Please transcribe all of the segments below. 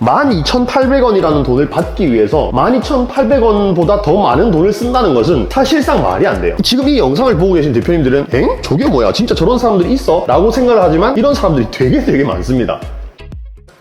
12,800원이라는 돈을 받기 위해서 12,800원보다 더 많은 돈을 쓴다는 것은 사실상 말이 안 돼요. 지금 이 영상을 보고 계신 대표님들은 엥? 저게 뭐야? 진짜 저런 사람들이 있어? 라고 생각을 하지만 이런 사람들이 되게 많습니다.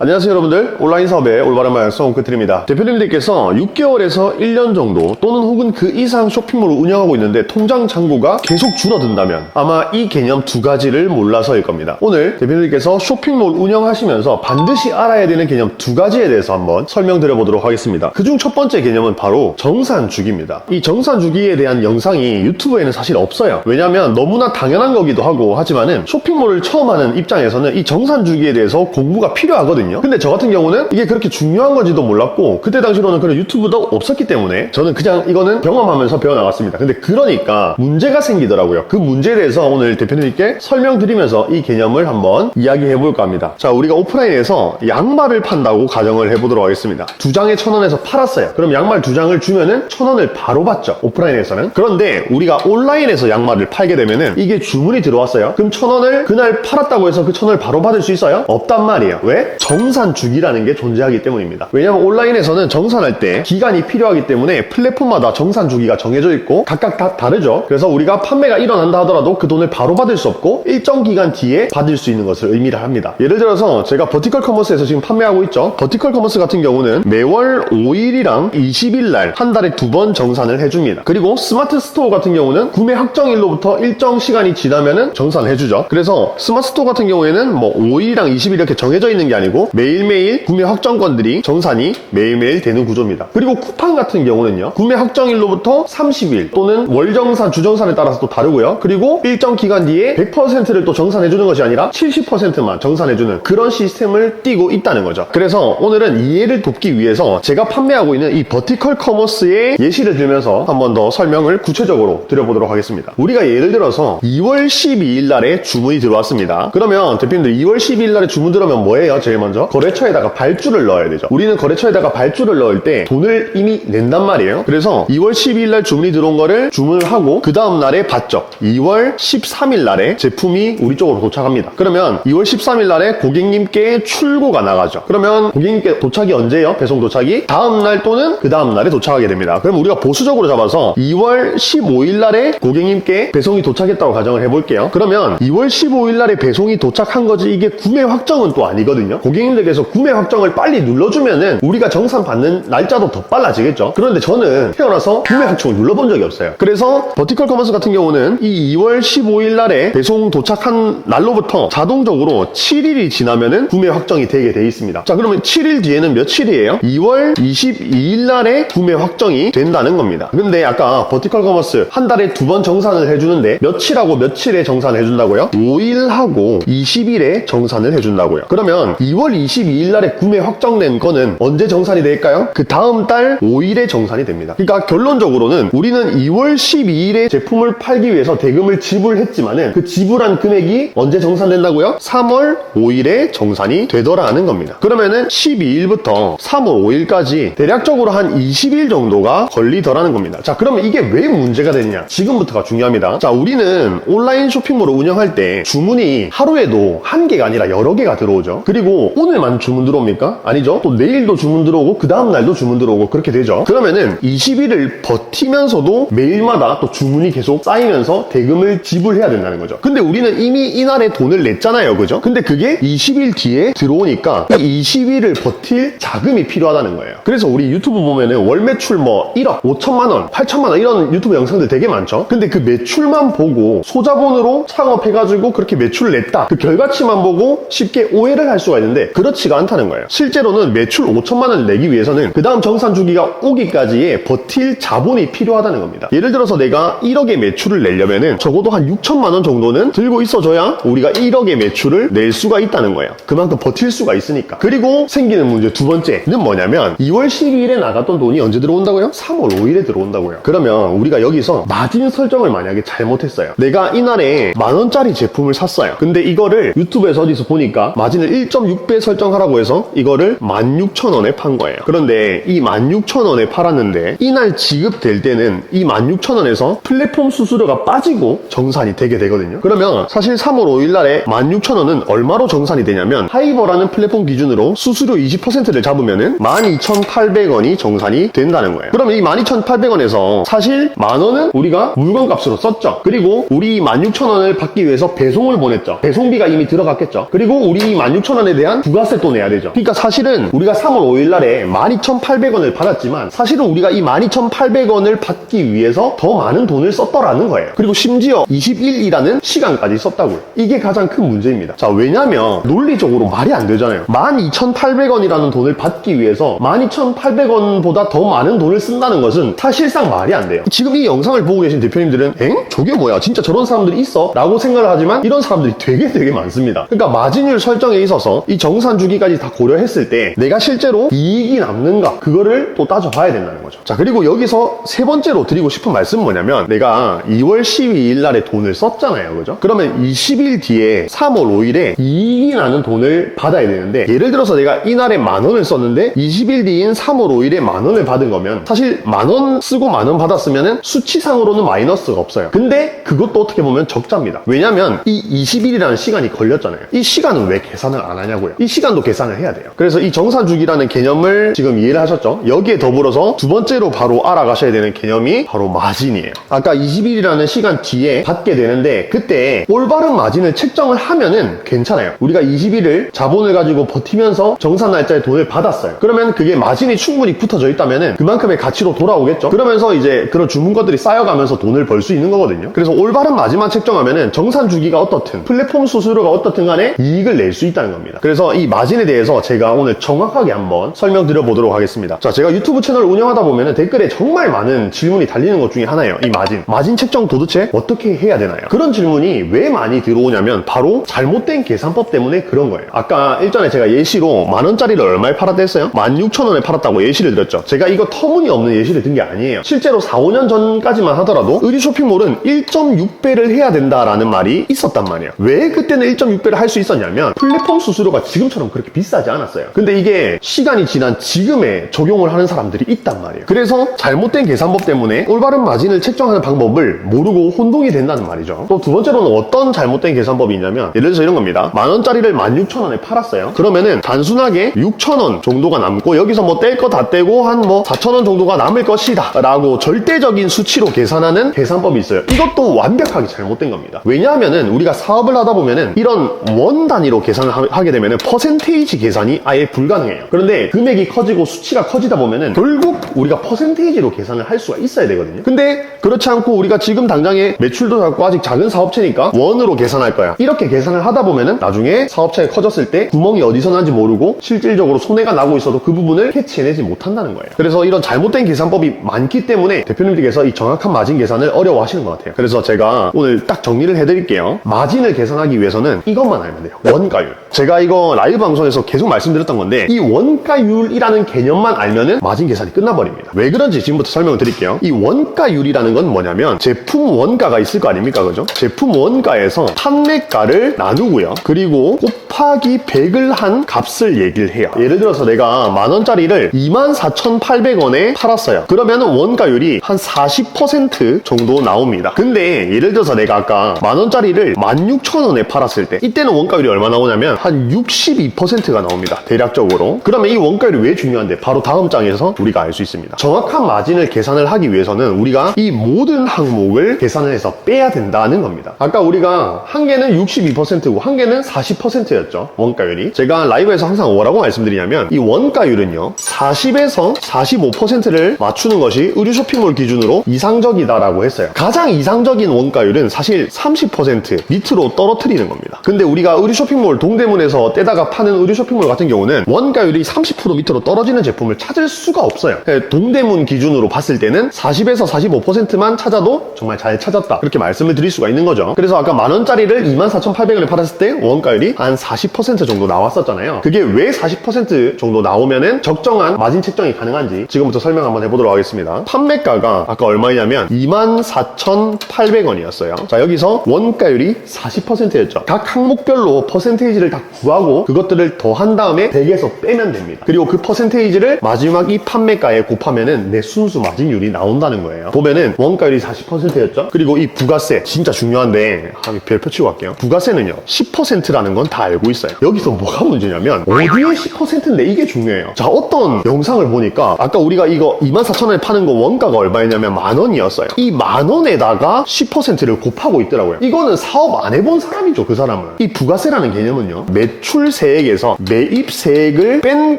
안녕하세요 여러분들, 온라인 사업의 올바른 방향 송끝드립니다. 대표님들께서 6개월에서 1년 정도 또는 혹은 그 이상 쇼핑몰을 운영하고 있는데 통장 잔고가 계속 줄어든다면 아마 이 개념 두 가지를 몰라서일 겁니다. 오늘 대표님들께서 쇼핑몰 운영하시면서 반드시 알아야 되는 개념 두 가지에 대해서 한번 설명드려 보도록 하겠습니다. 그중 첫 번째 개념은 바로 정산주기입니다. 이 정산주기에 대한 영상이 유튜브에는 사실 없어요. 왜냐하면 너무나 당연한 거기도 하고 하지만은 쇼핑몰을 처음 하는 입장에서는 이 정산주기에 대해서 공부가 필요하거든요. 근데 저 같은 경우는 이게 그렇게 중요한 건지도 몰랐고 그때 당시로는 그런 유튜브도 없었기 때문에 저는 그냥 이거는 경험하면서 배워나갔습니다. 근데 그러니까 문제가 생기더라고요. 그 문제에 대해서 오늘 대표님께 설명드리면서 이 개념을 한번 이야기해볼까 합니다. 자, 우리가 오프라인에서 양말을 판다고 가정을 해보도록 하겠습니다. 2장에 1,000원에서 팔았어요. 그럼 양말 2장을 주면은 1,000원을 바로 받죠, 오프라인에서는. 그런데 우리가 온라인에서 양말을 팔게 되면은 이게 주문이 들어왔어요. 그럼 1,000원을 그날 팔았다고 해서 그 1,000원을 바로 받을 수 있어요? 없단 말이에요. 왜? 정산주기라는 게 존재하기 때문입니다. 왜냐하면 온라인에서는 정산할 때 기간이 필요하기 때문에 플랫폼마다 정산주기가 정해져 있고 각각 다 다르죠. 그래서 우리가 판매가 일어난다 하더라도 그 돈을 바로 받을 수 없고 일정 기간 뒤에 받을 수 있는 것을 의미를 합니다. 예를 들어서 제가 버티컬 커머스에서 지금 판매하고 있죠. 버티컬 커머스 같은 경우는 매월 5일이랑 20일 날 한 달에 2번 정산을 해줍니다. 그리고 스마트 스토어 같은 경우는 구매 확정일로부터 일정 시간이 지나면은 정산을 해주죠. 그래서 스마트 스토어 같은 경우에는 뭐 5일이랑 20일 이렇게 정해져 있는 게 아니고 매일매일 구매 확정건들이 정산이 매일매일 되는 구조입니다. 그리고 쿠팡 같은 경우는요, 구매 확정일로부터 30일 또는 월정산, 주정산에 따라서 또 다르고요. 그리고 일정 기간 뒤에 100%를 또 정산해주는 것이 아니라 70%만 정산해주는 그런 시스템을 띄고 있다는 거죠. 그래서 오늘은 이해를 돕기 위해서 제가 판매하고 있는 이 버티컬 커머스의 예시를 들면서 한 번 더 설명을 구체적으로 드려보도록 하겠습니다. 우리가 예를 들어서 2월 12일 날에 주문이 들어왔습니다. 그러면 대표님들 2월 12일 날에 주문 들어오면 뭐예요? 제일 먼저 거래처에다가 발주를 넣어야 되죠. 우리는 거래처에다가 발주를 넣을 때 돈을 이미 낸단 말이에요. 그래서 2월 12일 날 주문이 들어온 거를 주문을 하고 그 다음 날에 받죠. 2월 13일 날에 제품이 우리 쪽으로 도착합니다. 그러면 2월 13일 날에 고객님께 출고가 나가죠. 그러면 고객님께 도착이 언제예요? 배송 도착이 다음 날 또는 그 다음 날에 도착하게 됩니다. 그럼 우리가 보수적으로 잡아서 2월 15일 날에 고객님께 배송이 도착했다고 가정을 해볼게요. 그러면 2월 15일 날에 배송이 도착한 거지 이게 구매 확정은 또 아니거든요. 고객님들께서 구매 확정을 빨리 눌러주면은 우리가 정산 받는 날짜도 더 빨라지겠죠. 그런데 저는 태어나서 구매 확정을 눌러본 적이 없어요. 그래서 버티컬 커머스 같은 경우는 이 2월 15일 날에 배송 도착한 날로부터 자동적으로 7일이 지나면은 구매 확정이 되게 돼 있습니다. 자, 그러면 7일 뒤에는 며칠이에요? 2월 22일 날에 구매 확정이 된다는 겁니다. 근데 아까 버티컬 커머스 한 달에 2번 정산을 해주는데 며칠하고 며칠에 정산을 해준다고요? 5일하고 20일에 정산을 해준다고요. 그러면 2월 22일 날에 구매 확정된 거는 언제 정산이 될까요? 그 다음 달 5일에 정산이 됩니다. 그러니까 결론적으로는 우리는 2월 12일에 제품을 팔기 위해서 대금을 지불했지만은 그 지불한 금액이 언제 정산된다고요? 3월 5일에 정산이 되더라는 겁니다. 그러면은 12일부터 3월 5일까지 대략적으로 한 20일 정도가 걸리더라는 겁니다. 자, 그러면 이게 왜 문제가 되느냐? 지금부터가 중요합니다. 자, 우리는 온라인 쇼핑몰을 운영할 때 주문이 하루에도 한 개가 아니라 여러 개가 들어오죠. 그리고 오늘만 주문 들어옵니까? 아니죠. 또 내일도 주문 들어오고 그 다음 날도 주문 들어오고 그렇게 되죠. 그러면은 20일을 버티면서도 매일마다 또 주문이 계속 쌓이면서 대금을 지불해야 된다는 거죠. 근데 우리는 이미 이날에 돈을 냈잖아요, 그죠? 근데 그게 20일 뒤에 들어오니까 이 20일을 버틸 자금이 필요하다는 거예요. 그래서 우리 유튜브 보면은 월 매출 뭐 1억, 5천만 원, 8천만 원 이런 유튜브 영상들 되게 많죠. 근데 그 매출만 보고 소자본으로 창업해가지고 그렇게 매출을 냈다, 그 결과치만 보고 쉽게 오해를 할 수가 있는데 그렇지가 않다는 거예요. 실제로는 매출 5천만 원을 내기 위해서는 그 다음 정산 주기가 오기까지의 버틸 자본이 필요하다는 겁니다. 예를 들어서 내가 1억의 매출을 내려면은 적어도 한 6천만 원 정도는 들고 있어줘야 우리가 1억의 매출을 낼 수가 있다는 거예요. 그만큼 버틸 수가 있으니까. 그리고 생기는 문제 두 번째는 뭐냐면 2월 12일에 나갔던 돈이 언제 들어온다고요? 3월 5일에 들어온다고요. 그러면 우리가 여기서 마진 설정을 만약에 잘못했어요. 내가 이날에 10,000원짜리 제품을 샀어요. 근데 이거를 유튜브에서 어디서 보니까 마진을 1.6배 마진을 설정하라고 해서 이거를 16,000원에 판 거예요. 그런데 이 16,000원에 팔았는데 이날 지급될 때는 이 16,000원에서 플랫폼 수수료가 빠지고 정산이 되게 되거든요. 그러면 사실 3월 5일 날에 16,000원은 얼마로 정산이 되냐면 하이버라는 플랫폼 기준으로 수수료 20%를 잡으면은 12,800원이 정산이 된다는 거예요. 그러면 이 12,800원에서 사실 만원은 우리가 물건값으로 썼죠. 그리고 우리 16,000원을 받기 위해서 배송을 보냈죠. 배송비가 이미 들어갔겠죠. 그리고 우리 16,000원에 대한 부가세 또 내야 되죠. 그러니까 사실은 우리가 3월 5일 날에 12,800원을 받았지만 사실은 우리가 이 12,800원을 받기 위해서 더 많은 돈을 썼더라는 거예요. 그리고 심지어 20일이라는 시간까지 썼다고요. 이게 가장 큰 문제입니다. 자, 왜냐면 논리적으로 말이 안 되잖아요. 12,800원이라는 돈을 받기 위해서 12,800원보다 더 많은 돈을 쓴다는 것은 사실상 말이 안 돼요. 지금 이 영상을 보고 계신 대표님들은 저게 뭐야? 진짜 저런 사람들이 있어? 라고 생각을 하지만 이런 사람들이 되게 많습니다. 그러니까 마진율 설정에 있어서 이 정산 주기까지 다 고려했을 때 내가 실제로 이익이 남는가? 그거를 또 따져봐야 된다는 거죠. 자, 그리고 여기서 세 번째로 드리고 싶은 말씀은 뭐냐면 내가 2월 12일 날에 돈을 썼잖아요. 그죠? 그러면 20일 뒤에 3월 5일에 이익이 나는 돈을 받아야 되는데 예를 들어서 내가 이날에 10,000원을 썼는데 20일 뒤인 3월 5일에 10,000원을 받은 거면 사실 10,000원 쓰고 10,000원 받았으면은 수치상으로는 마이너스가 없어요. 근데 그것도 어떻게 보면 적자입니다. 왜냐면 이 20일이라는 시간이 걸렸잖아요. 이 시간은 왜 계산을 안 하냐고요. 이 시간도 계산을 해야 돼요. 그래서 이 정산주기라는 개념을 지금 이해를 하셨죠? 여기에 더불어서 두 번째로 바로 알아가셔야 되는 개념이 바로 마진이에요. 아까 20일이라는 시간 뒤에 받게 되는데 그때 올바른 마진을 책정을 하면은 괜찮아요. 우리가 20일을 자본을 가지고 버티면서 정산 날짜에 돈을 받았어요. 그러면 그게 마진이 충분히 붙어져 있다면은 그만큼의 가치로 돌아오겠죠? 그러면서 이제 그런 주문거들이 쌓여가면서 돈을 벌 수 있는 거거든요. 그래서 올바른 마진만 책정하면은 정산 주기가 어떻든 플랫폼 수수료가 어떻든 간에 이익을 낼 수 있다는 겁니다. 그래서 이 마진에 대해서 제가 오늘 정확하게 한번 설명드려 보도록 하겠습니다. 자, 제가 유튜브 채널을 운영하다 보면은 댓글에 정말 많은 질문이 달리는 것 중에 하나예요. 이 마진 책정 도대체 어떻게 해야 되나요? 그런 질문이 왜 많이 들어오냐면 바로 잘못된 계산법 때문에 그런 거예요. 아까 일전에 제가 예시로 10,000원짜리를 얼마에 팔았다 했어요? 16,000원에 팔았다고 예시를 드렸죠. 제가 이거 터무니없는 예시를 든 게 아니에요. 실제로 4, 5년 전까지만 하더라도 의류 쇼핑몰은 1.6배를 해야 된다라는 말이 있었단 말이에요. 왜 그때는 1.6배를 할 수 있었냐면 플랫폼 수수료가 지금처럼 그렇게 비싸지 않았어요. 근데 이게 시간이 지난 지금에 적용을 하는 사람들이 있단 말이에요. 그래서 잘못된 계산법 때문에 올바른 마진을 책정하는 방법을 모르고 혼동이 된다는 말이죠. 또 두 번째로는 어떤 잘못된 계산법이 있냐면 예를 들어서 이런 겁니다. 10,000원짜리를 16,000원에 팔았어요. 그러면은 단순하게 6,000원 정도가 남고 여기서 뭐 뗄 거 다 떼고 한 뭐 4,000원 정도가 남을 것이다 라고 절대적인 수치로 계산하는 계산법이 있어요. 이것도 완벽하게 잘못된 겁니다. 왜냐하면은 우리가 사업을 하다 보면은 이런 원 단위로 계산을 하게 되면은 퍼센테이지 계산이 아예 불가능해요. 그런데 금액이 커지고 수치가 커지다 보면은 결국 우리가 퍼센테이지로 계산을 할 수가 있어야 되거든요. 근데 그렇지 않고 우리가 지금 당장에 매출도 작고 아직 작은 사업체니까 원으로 계산할 거야. 이렇게 계산을 하다 보면은 나중에 사업체가 커졌을 때 구멍이 어디서 난지 모르고 실질적으로 손해가 나고 있어도 그 부분을 캐치해내지 못한다는 거예요. 그래서 이런 잘못된 계산법이 많기 때문에 대표님들께서 이 정확한 마진 계산을 어려워하시는 것 같아요. 그래서 제가 오늘 딱 정리를 해드릴게요. 마진을 계산하기 위해서는 이것만 알면 돼요. 원가율. 제가 이거 라이브 방송에서 계속 말씀드렸던 건데 이 원가율이라는 개념만 알면은 마진 계산이 끝나버립니다. 왜 그런지 지금부터 설명을 드릴게요. 이 원가율이라는 건 뭐냐면 제품 원가가 있을 거 아닙니까? 그죠? 제품 원가에서 판매가를 나누고요. 그리고 곱하기 100을 한 값을 얘기를 해요. 예를 들어서 내가 10,000원짜리를 24,800원에 팔았어요. 그러면 원가율이 한 40% 정도 나옵니다. 근데 예를 들어서 내가 아까 10,000원짜리를 16,000원에 팔았을 때 이때는 원가율이 얼마 나오냐면 한 62%가 나옵니다. 대략적으로. 그러면 이 원가율이 왜 중요한데 바로 다음 장에서 우리가 알 수 있습니다. 정확한 마진을 계산을 하기 위해서는 우리가 이 모든 항목을 계산을 해서 빼야 된다는 겁니다. 아까 우리가 한 개는 62%고 한 개는 40%였죠. 원가율이. 제가 라이브에서 항상 뭐라고 말씀드리냐면 이 원가율은요 40에서 45%를 맞추는 것이 의류 쇼핑몰 기준으로 이상적이다라고 했어요. 가장 이상적인 원가율은 사실 30% 밑으로 떨어뜨리는 겁니다. 근데 우리가 의류 쇼핑몰 동대문에서 떼다가 파는 의류 쇼핑몰 같은 경우는 원가율이 30% 밑으로 떨어지는 제품을 찾을 수가 없어요. 동대문 기준으로 봤을 때는 40에서 45%만 찾아도 정말 잘 찾았다 그렇게 말씀을 드릴 수가 있는 거죠. 그래서 아까 10,000원짜리를 24,800원에 팔았을 때 원가율이 한 40% 정도 나왔었잖아요. 그게 왜 40% 정도 나오면은 적정한 마진 책정이 가능한지 지금부터 설명 한번 해보도록 하겠습니다. 판매가가 아까 얼마냐면 24,800원이었어요. 자, 여기서 원가율이 40%였죠. 각 항목별로 퍼센테이지를 다 구하고 그것들을 더한 다음에 100에서 빼면 됩니다. 그리고 그 퍼센테이지를 마지막 이 판매가에 곱하면은 내 순수 마진율이 나온다는 거예요. 보면은 원가율이 40%였죠? 그리고 이 부가세 진짜 중요한데 별표 치고 갈게요. 부가세는요 10%라는 건 다 알고 있어요. 여기서 뭐가 문제냐면 어디에 10%인데 이게 중요해요. 자, 어떤 영상을 보니까 아까 우리가 이거 24,000원에 파는 거 원가가 얼마였냐면 10,000원이었어요. 이 10,000원에다가 10%를 곱하고 있더라고요. 이거는 사업 안 해본 사람이죠, 그 사람은. 이 부가세라는 개념은요, 매출세액에서 매입세액을 뺀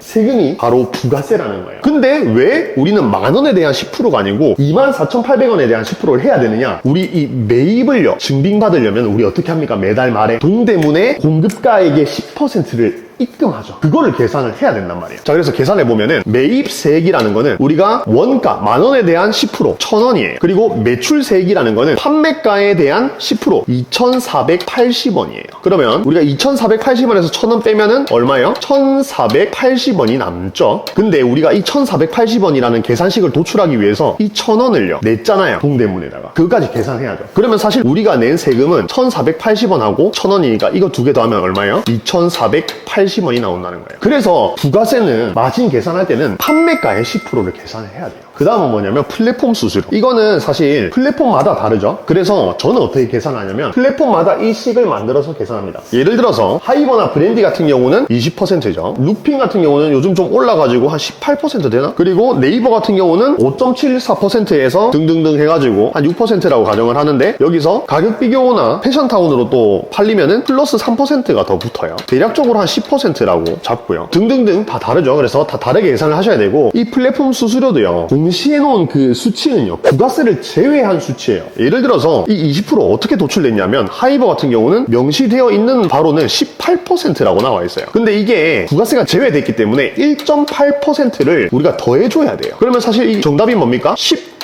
세금이 바로 부가세라는 거예요. 근데 왜 우리는 10,000원에 대한 10%가 아니고 24,800원에 대한 10%를 해야 되느냐? 우리 이 매입을요 증빙받으려면 우리 어떻게 합니까? 매달 말에 동대문의 공급가액의 10%를 입금하죠. 그거를 계산을 해야 된단 말이에요. 자, 그래서 계산해보면은 매입세액이라는 거는 우리가 원가 10,000원에 대한 10% 1,000원이에요. 그리고 매출세액이라는 거는 판매가에 대한 10% 2,480원이에요. 그러면 우리가 2,480원에서 1,000원 빼면은 얼마예요? 1,480원이 남죠. 근데 우리가 이 1,480원이라는 계산식을 도출하기 위해서 이 1,000원을요 냈잖아요, 동대문에다가. 그거까지 계산해야죠. 그러면 사실 우리가 낸 세금은 1,480원하고 1,000원이니까 이거 두 개 더하면 얼마예요? 2,480원이 나온다는 거예요. 그래서 부가세는 마진 계산할 때는 판매가의 10%를 계산을 해야 돼요. 그 다음은 뭐냐면 플랫폼 수수료. 이거는 사실 플랫폼마다 다르죠. 그래서 저는 어떻게 계산하냐면 플랫폼마다 이 식을 만들어서 계산합니다. 예를 들어서 하이버나 브랜디 같은 경우는 20%죠. 루핑 같은 경우는 요즘 좀 올라가지고 한 18% 되나? 그리고 네이버 같은 경우는 5.74%에서 등등등 해가지고 한 6%라고 가정을 하는데, 여기서 가격 비교나 패션타운으로 또 팔리면은 플러스 3%가 더 붙어요. 대략적으로 한 10%라고 잡고요. 등등등 다 다르죠. 그래서 다 다르게 계산을 하셔야 되고, 이 플랫폼 수수료도요 공시해 놓은 그 수치는요 부가세를 제외한 수치예요. 예를 들어서 이 20% 어떻게 도출됐냐면, 하이버 같은 경우는 명시되어 있는 바로는 18%라고 나와 있어요. 근데 이게 부가세가 제외됐기 때문에 1.8%를 우리가 더해줘야 돼요. 그러면 사실 이 정답이 뭡니까?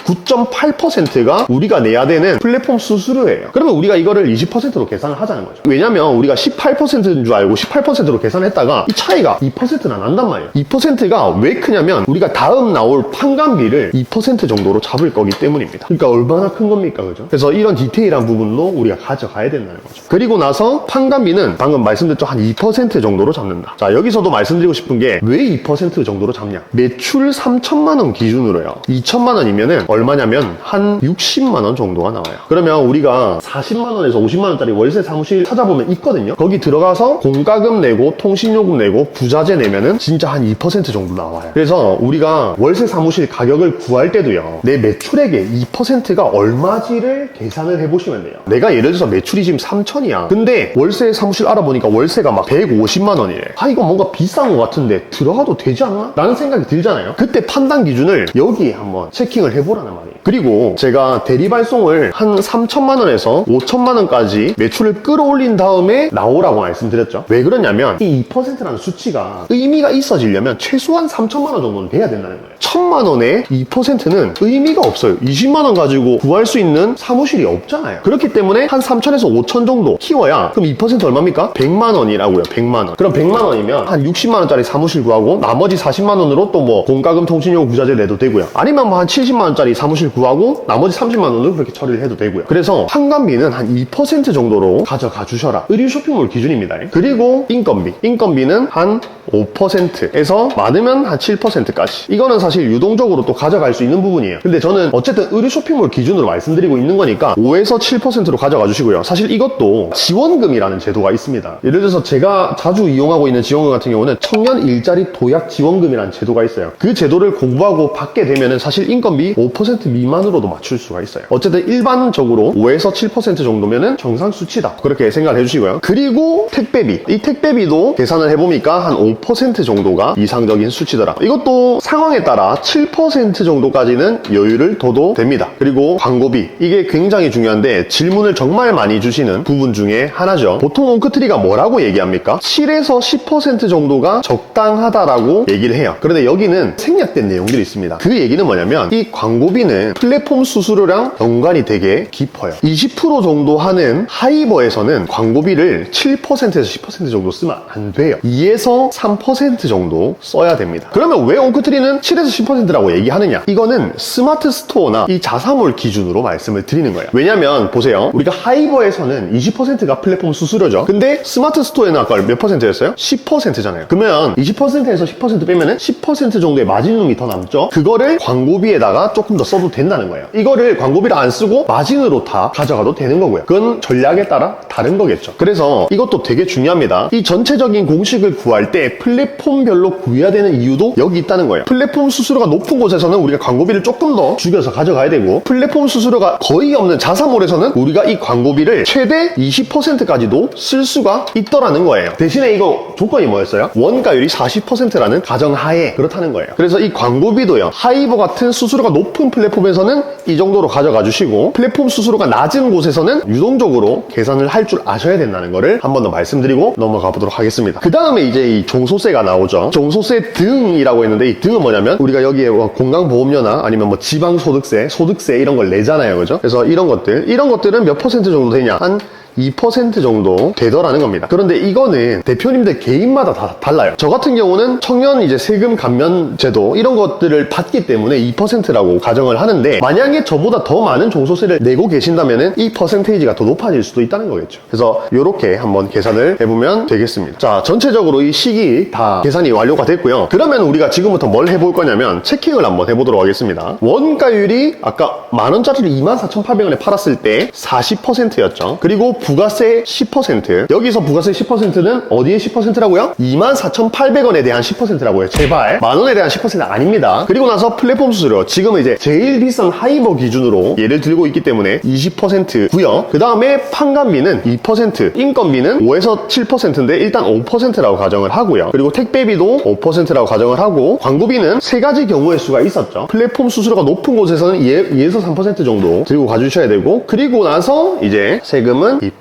9.8%가 우리가 내야 되는 플랫폼 수수료예요. 그러면 우리가 이거를 20%로 계산을 하자는 거죠. 왜냐면 우리가 18%인 줄 알고 18%로 계산했다가 이 차이가 2%나 난단 말이에요. 2%가 왜 크냐면 우리가 다음 나올 판관비를 2% 정도로 잡을 거기 때문입니다. 그러니까 얼마나 큰 겁니까, 그죠? 그래서 이런 디테일한 부분도 우리가 가져가야 된다는 거죠. 그리고 나서 판관비는 방금 말씀드렸죠, 한 2% 정도로 잡는다. 자, 여기서도 말씀드리고 싶은 게 왜 2% 정도로 잡냐? 매출 3천만 원 기준으로요. 2천만 원이면은 얼마냐면 한 60만 원 정도가 나와요. 그러면 우리가 40만 원에서 50만 원짜리 월세 사무실 찾아보면 있거든요. 거기 들어가서 공과금 내고 통신요금 내고 부자재 내면은 진짜 한 2% 정도 나와요. 그래서 우리가 월세 사무실 가격을 구할 때도요, 내 매출액의 2%가 얼마지를 계산을 해보시면 돼요. 내가 예를 들어서 매출이 지금 3천이야. 근데 월세 사무실 알아보니까 월세가 막 150만 원이래. 아, 이거 뭔가 비싼 것 같은데 들어가도 되지 않나? 라는 생각이 들잖아요. 그때 판단 기준을 여기에 한번 체킹을 해보라는 말이에요. 그리고 제가 대리발송을 한 3천만 원에서 5천만 원까지 매출을 끌어올린 다음에 나오라고 말씀드렸죠. 왜 그러냐면 이 2%라는 수치가 의미가 있어지려면 최소한 3천만 원 정도는 돼야 된다는 거예요. 1,000만 원에 2%는 의미가 없어요. 20만 원 가지고 구할 수 있는 사무실이 없잖아요. 그렇기 때문에 한 3천에서 5천 정도 키워야, 그럼 2% 얼마입니까? 100만 원이라고요. 100만 원. 그럼 100만 원이면 한 60만 원짜리 사무실 구하고 나머지 40만 원으로 또 뭐 공과금 통신요금 부자재 내도 되고요. 아니면 뭐 한 70만 원짜리 사무실 구하고 나머지 30만 원으로 그렇게 처리를 해도 되고요. 그래서 판관비는 한 2% 정도로 가져가 주셔라. 의류 쇼핑몰 기준입니다. 그리고 인건비는 한 5%에서 많으면 한 7%까지. 이거는 사실 유동적으로 또 가져갈 수 있는 부분이에요. 근데 저는 어쨌든 의류 쇼핑몰 기준으로 말씀드리고 있는 거니까 5에서 7%로 가져가 주시고요. 사실 이것도 지원금이라는 제도가 있습니다. 예를 들어서 제가 자주 이용하고 있는 지원금 같은 경우는 청년 일자리 도약 지원금이라는 제도가 있어요. 그 제도를 공부하고 받게 되면은 사실 인건비 5% 미만으로도 맞출 수가 있어요. 어쨌든 일반적으로 5에서 7% 정도면은 정상 수치다, 그렇게 생각을 해주시고요. 그리고 택배비, 이 택배비도 계산을 해보니까 한 5% 정도가 이상적인 수치더라. 이것도 상황에 따라 7% 정도까지는 여유를 둬도 됩니다. 그리고 광고비, 이게 굉장히 중요한데 질문을 정말 많이 주시는 부분 중에 하나죠. 보통 옹크트리가 뭐라고 얘기합니까? 7에서 10% 정도가 적당하다라고 얘기를 해요. 그런데 여기는 생략된 내용들이 있습니다. 그 얘기는 뭐냐면 이 광고비는 플랫폼 수수료랑 연관이 되게 깊어요. 20% 정도 하는 하이버에서는 광고비를 7%에서 10% 정도 쓰면 안 돼요. 2에서 3% 정도 써야 됩니다. 그러면 왜 옹크트리는 7에서 10%라고 얘기하느냐? 이거는 스마트 스토어나 이 자사몰 기준으로 말씀을 드리는 거예요. 왜냐면 보세요. 우리가 하이버에서는 20%가 플랫폼 수수료죠. 근데 스마트 스토어에는 아까 몇 %였어요? 10%잖아요. 그러면 20%에서 10% 빼면은 10% 정도의 마진룸이 더 남죠. 그거를 광고비에다가 조금 더 써도 된다는 거예요. 이거를 광고비를 안 쓰고 마진으로 다 가져가도 되는 거고요. 그건 전략에 따라 다른 거겠죠. 그래서 이것도 되게 중요합니다. 이 전체적인 공식을 구할 때 플랫폼별로 구해야 되는 이유도 여기 있다는 거예요. 플랫폼 수수료가 높은 곳에서는 우리가 광고비를 조금 더 죽여서 가져가야 되고, 플랫폼 수수료가 거의 없는 자사몰에서는 우리가 이 광고비를 최대 20%까지도 쓸 수가 있더라는 거예요. 대신에 이거 조건이 뭐였어요? 원가율이 40%라는 가정하에 그렇다는 거예요. 그래서 이 광고비도요, 하이버 같은 수수료가 높은 플랫폼에서는 이 정도로 가져가 주시고, 플랫폼 수수료가 낮은 곳에서는 유동적으로 계산을 할 줄 아셔야 된다는 거를 한 번 더 말씀드리고 넘어가 보도록 하겠습니다. 그 다음에 이제 이 종소세가 나오죠. 종소세 등이라고 했는데, 이 등은 뭐냐면 우리가 여기에 뭐 건강보험료나 아니면 뭐 지방소득세, 소득세 이런 걸 내잖아요. 그죠? 그래서 이런 것들은 몇 % 정도 되냐? 한 2% 정도 되더라는 겁니다. 그런데 이거는 대표님들 개인마다 다 달라요. 저 같은 경우는 청년 이제 세금 감면 제도 이런 것들을 받기 때문에 2%라고 가정을 하는데, 만약에 저보다 더 많은 종소세를 내고 계신다면은 이 퍼센테이지가 더 높아질 수도 있다는 거겠죠. 그래서 이렇게 한번 계산을 해보면 되겠습니다. 자, 전체적으로 이 식이 다 계산이 완료가 됐고요. 그러면 우리가 지금부터 뭘 해볼 거냐면 체킹을 한번 해보도록 하겠습니다. 원가율이 아까 만원짜리를 24,800원에 팔았을 때 40%였죠. 그리고 부가세 10%. 여기서 부가세 10%는 어디에 10%라고요? 24,800원에 대한 10%라고요. 제발. 만원에 대한 10% 아닙니다. 그리고 나서 플랫폼 수수료. 지금은 이제 제일 비싼 하이버 기준으로 예를 들고 있기 때문에 20%고요. 그 다음에 판관비는 2%, 인건비는 5에서 7%인데 일단 5%라고 가정을 하고요. 그리고 택배비도 5%라고 가정을 하고, 광고비는 세 가지 경우의 수가 있었죠. 플랫폼 수수료가 높은 곳에서는 2에서 3% 정도 들고 가주셔야 되고, 그리고 나서 이제 세금은 2%.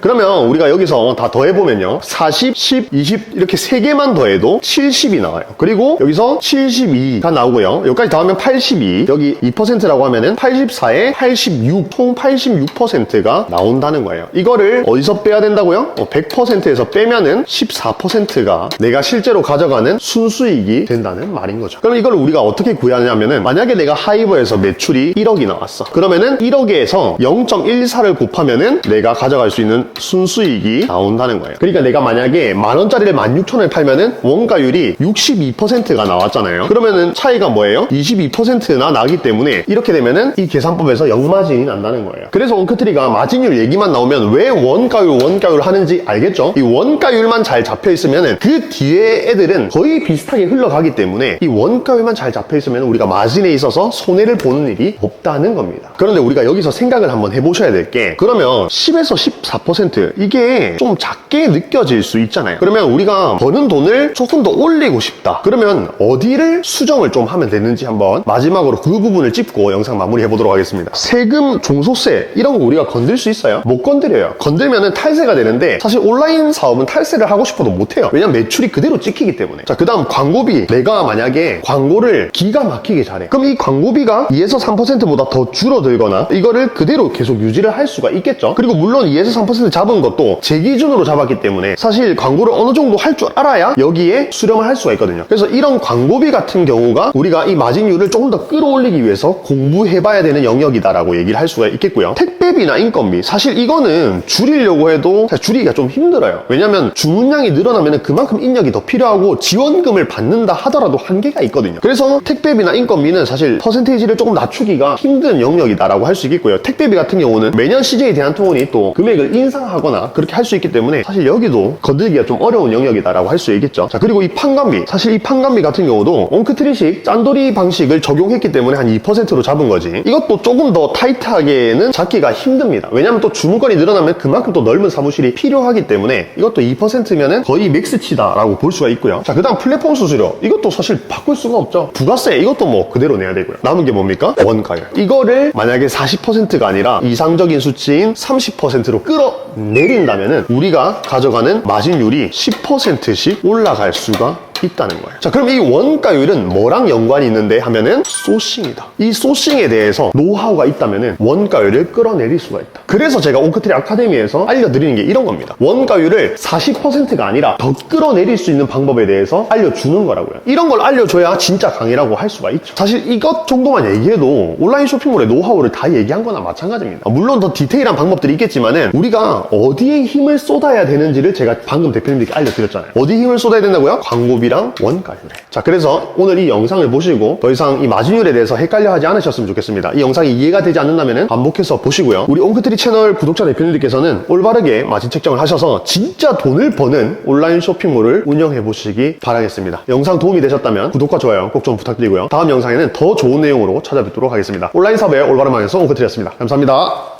그러면 우리가 여기서 다 더해보면요, 40, 10, 20 이렇게 3개만 더해도 70이 나와요. 그리고 여기서 72가 나오고요, 여기까지 더하면 82, 여기 2%라고 하면은 84에 86, 총 86%가 나온다는 거예요. 이거를 어디서 빼야 된다고요? 100%에서 빼면은 14%가 내가 실제로 가져가는 순수익이 된다는 말인 거죠. 그럼 이걸 우리가 어떻게 구하냐면은, 만약에 내가 하이버에서 매출이 1억이 나왔어. 그러면은 1억에서 0.14를 곱하면은 내가 가져갈 수 있는 순수익이 나온다는 거예요. 그러니까 내가 만약에 만원짜리를 16,000원에 팔면은 원가율이 62%가 나왔잖아요. 그러면은 차이가 뭐예요? 22%나 나기 때문에 이렇게 되면은 이 계산법에서 역마진이 난다는 거예요. 그래서 옹크트리가 마진율 얘기만 나오면 왜 원가율 하는지 알겠죠? 이 원가율만 잘 잡혀 있으면은 그 뒤에 애들은 거의 비슷하게 흘러가기 때문에 이 원가율만 잘 잡혀 있으면 우리가 마진에 있어서 손해를 보는 일이 없다는 겁니다. 그런데 우리가 여기서 생각을 한번 해보셔야 될 게, 그러면 10에서 14% 이게 좀 작게 느껴질 수 있잖아요. 그러면 우리가 버는 돈을 조금 더 올리고 싶다. 그러면 어디를 수정을 좀 하면 되는지 한번 마지막으로 그 부분을 짚고 영상 마무리 해보도록 하겠습니다. 세금, 종소세 이런 거 우리가 건들 수 있어요? 못 건드려요. 건들면은 탈세가 되는데, 사실 온라인 사업은 탈세를 하고 싶어도 못해요. 왜냐면 매출이 그대로 찍히기 때문에. 자, 그 다음 광고비. 내가 만약에 광고를 기가 막히게 잘해. 그럼 이 광고비가 2에서 3%보다 더 줄어들거나 이거를 그대로 계속 유지를 할 수가 있겠죠. 그리고 물론 2에서 3% 잡은 것도 제 기준으로 잡았기 때문에 사실 광고를 어느 정도 할 줄 알아야 여기에 수렴을 할 수가 있거든요. 그래서 이런 광고비 같은 경우가 우리가 이 마진율을 조금 더 끌어올리기 위해서 공부해봐야 되는 영역이다라고 얘기를 할 수가 있겠고요. 택배비나 인건비, 사실 이거는 줄이려고 해도 사실 줄이기가 좀 힘들어요. 왜냐면 주문량이 늘어나면 그만큼 인력이 더 필요하고 지원금을 받는다 하더라도 한계가 있거든요. 그래서 택배비나 인건비는 사실 퍼센테이지를 조금 낮추기가 힘든 영역이다라고 할 수 있겠고요. 택배비 같은 경우는 매년 CJ 대한통운이 또 금액을 인상하거나 그렇게 할 수 있기 때문에 사실 여기도 건들기가 좀 어려운 영역이다라고 할 수 있겠죠. 자, 그리고 이 판관비, 사실 이 판관비 같은 경우도 옹크트리식 짠돌이 방식을 적용했기 때문에 한 2%로 잡은 거지, 이것도 조금 더 타이트하게는 잡기가 힘듭니다. 왜냐면 또 주문권이 늘어나면 그만큼 또 넓은 사무실이 필요하기 때문에 이것도 2%면은 거의 맥스치다라고 볼 수가 있고요. 자, 그 다음 플랫폼 수수료, 이것도 사실 바꿀 수가 없죠. 부가세, 이것도 뭐 그대로 내야 되고요. 남은 게 뭡니까? 원가율. 이거를 만약에 40%가 아니라 이상적인 수치인 30%로 끌어내린다면은 우리가 가져가는 마진율이 10%씩 올라갈 수가 있다는 거예요. 자, 그럼 이 원가율은 뭐랑 연관이 있는데 하면은 소싱이다. 이 소싱에 대해서 노하우가 있다면은 원가율을 끌어내릴 수가 있다. 그래서 제가 옹크트리 아카데미에서 알려드리는 게 이런 겁니다. 원가율을 40%가 아니라 더 끌어내릴 수 있는 방법에 대해서 알려주는 거라고요. 이런 걸 알려줘야 진짜 강의라고 할 수가 있죠. 사실 이것 정도만 얘기해도 온라인 쇼핑몰의 노하우를 다 얘기한 거나 마찬가지입니다. 물론 더 디테일한 방법들이 있겠지만은 우리가 어디에 힘을 쏟아야 되는지를 제가 방금 대표님들께 알려드렸잖아요. 어디에 힘을 쏟아야 된다고요? 광고비랑 원가율에. 자, 그래서 오늘 이 영상을 보시고 더 이상 이 마진율에 대해서 헷갈려 하지 않으셨으면 좋겠습니다. 이 영상이 이해가 되지 않는다면 반복해서 보시고요. 우리 옹크트리 채널 구독자 대표님들께서는 올바르게 마진 책정을 하셔서 진짜 돈을 버는 온라인 쇼핑몰을 운영해 보시기 바라겠습니다. 영상 도움이 되셨다면 구독과 좋아요 꼭 좀 부탁드리고요. 다음 영상에는 더 좋은 내용으로 찾아뵙도록 하겠습니다. 온라인 사업의 올바른 방에서 옹크트리였습니다. 감사합니다.